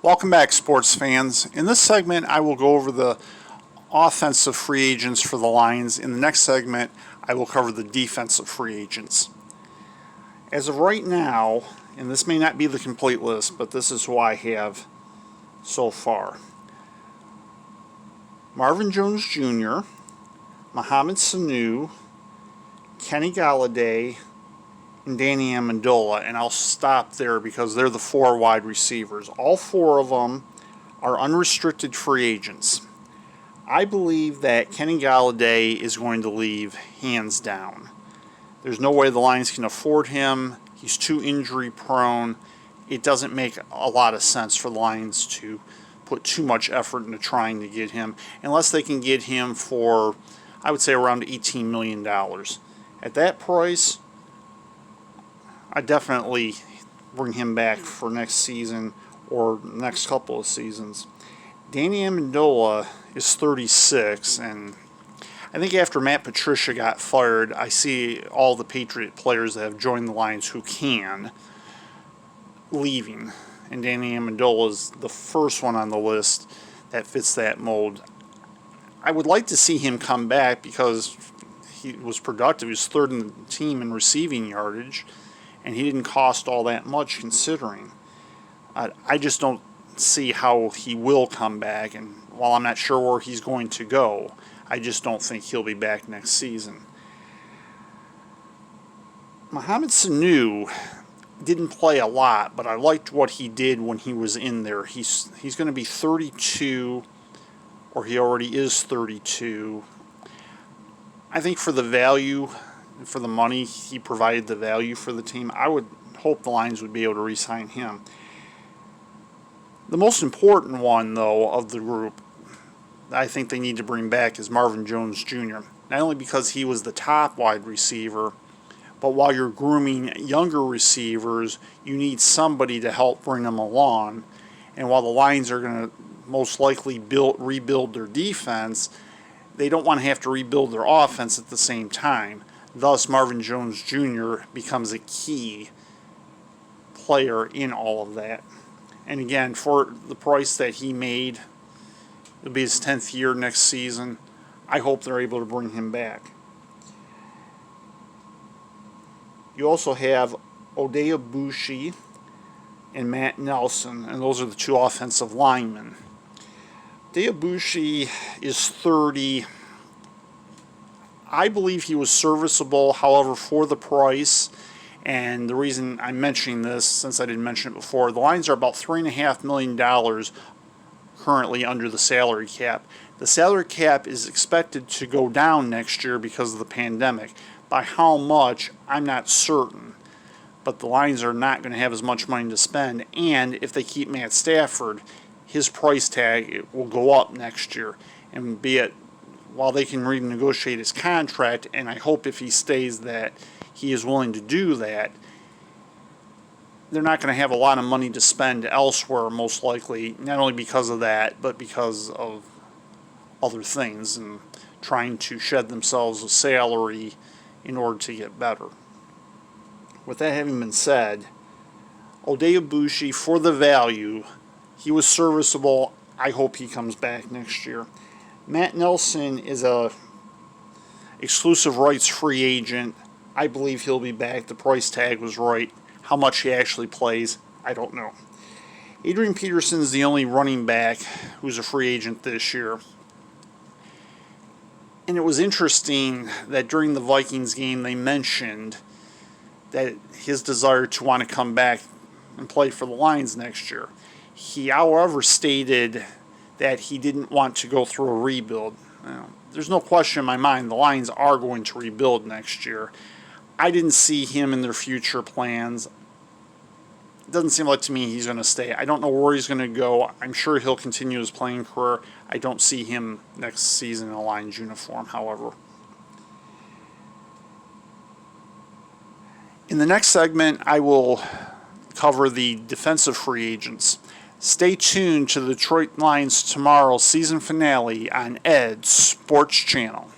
Welcome back, sports fans. In this segment, I will go over the offensive free agents for the Lions. In the next segment, I will cover the defensive free agents. As of right now, and this may not be the complete list, but this is who I have so far. Marvin Jones Jr., Mohamed Sanu, Kenny Golladay, and Danny Amendola, and I'll stop there because they're the four wide receivers. All four of them are unrestricted free agents. I believe that Kenny Golladay is going to leave hands down. There's no way the Lions can afford him. He's too injury prone. It doesn't make a lot of sense for the Lions to put too much effort into trying to get him unless they can get him for, I would say, around $18 million. At that price, I definitely bring him back for next season or next couple of seasons. Danny Amendola is 36, and I think after Matt Patricia got fired, I see all the Patriot players that have joined the Lions who can leaving, and Danny Amendola is the first one on the list that fits that mold. I would like to see him come back because he was productive. He was third in the team in receiving yardage, and he didn't cost all that much considering. I just don't see how he will come back, and while I'm not sure where he's going to go, I just don't think he'll be back next season. Mohamed Sanu didn't play a lot, but I liked what he did when he was in there. He's going to be 32, or he already is 32. I think for the value, for the money he provided, the value for the team, I would hope the Lions would be able to re-sign him. The most important one, though, of the group I think they need to bring back is Marvin Jones Jr. Not only because he was the top wide receiver, but while you're grooming younger receivers, you need somebody to help bring them along. And while the Lions are going to most likely rebuild their defense, they don't want to have to rebuild their offense at the same time. Thus, Marvin Jones Jr. becomes a key player in all of that. And again, for the price that he made, it'll be his 10th year next season. I hope they're able to bring him back. You also have Oday Aboushi and Matt Nelson, and those are the two offensive linemen. Oday Aboushi is 30. I believe he was serviceable, however, for the price. And the reason I'm mentioning this, since I didn't mention it before, the Lions are about $3.5 million currently under the salary cap. The salary cap is expected to go down next year because of the pandemic. By how much, I'm not certain. But the Lions are not going to have as much money to spend. And if they keep Matt Stafford, his price tag will go up next year. And be it while they can renegotiate his contract, and I hope if he stays that he is willing to do that, they're not going to have a lot of money to spend elsewhere, most likely, not only because of that, but because of other things and trying to shed themselves a salary in order to get better. With that having been said, Oday Aboushi, for the value, he was serviceable. I hope he comes back next year. Matt Nelson is a exclusive rights free agent. I believe he'll be back. The price tag was right. How much he actually plays, I don't know. Adrian Peterson is the only running back who's a free agent this year. And it was interesting that during the Vikings game they mentioned that his desire to want to come back and play for the Lions next year. He, however, stated that he didn't want to go through a rebuild. There's no question in my mind the Lions are going to rebuild next year. I didn't see him in their future plans. It doesn't seem like to me he's going to stay. I don't know where he's going to go. I'm sure he'll continue his playing career. I don't see him next season in a Lions uniform, however. In the next segment, I will cover the defensive free agents. Stay tuned to the Detroit Lions Tomorrow season finale on Ed's Sports Channel.